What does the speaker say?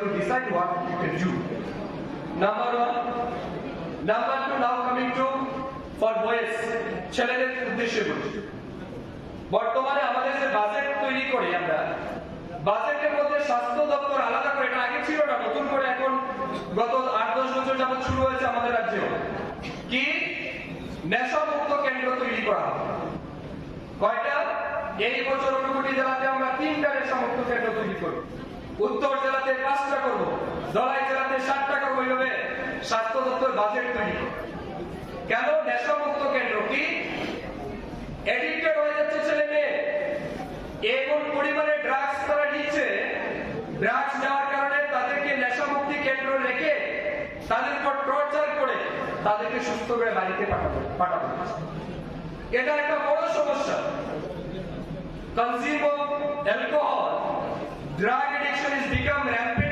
to decide what you can do. Number one. Number two, now coming to for boys, ছেলেদের উদ্দেশ্যে বলি। বর্তমানে আমাদের যে বাজেট তৈরি করি আমরা, বাজেটের মধ্যে স্বাস্থ্য দপ্তর আলাদা করে, এটা আগে ছিল না, নতুন করে এখন গত 8-10 বছর যাবত শুরু হয়েছে আমাদের রাজ্যে, কি নেশামুক্ত কেন্দ্র তৈরি করা হবে। কয়টা? এই বছর ঊনকোটি জেলাতে আমরা 3টা নেশামুক্ত কেন্দ্র তৈরি করব, উত্তর জেলাতে 5টা করব, ধলাই জেলাতে 7টা করব। এইভাবে স্বাস্থ্য দপ্তর বাজেট তৈরি করবে। কেন? নেশামুক্ত কেন্দ্র কি এডিক্টেড হয়ে যাচ্ছে ছেলে মেয়ে, এমন পরিমাণে ড্রাগস তারা নিচ্ছে, ড্রাগস নেওয়ার কারণে তাদেরকে নেশামুক্তি কেন্দ্র রেখে তাদের উপর টর্চার করে তাদেরকে সুস্থ করে বাড়িতে পাঠাবো। এটা একটা বড় সমস্যা। Consumer alcohol, drug addiction is become rampant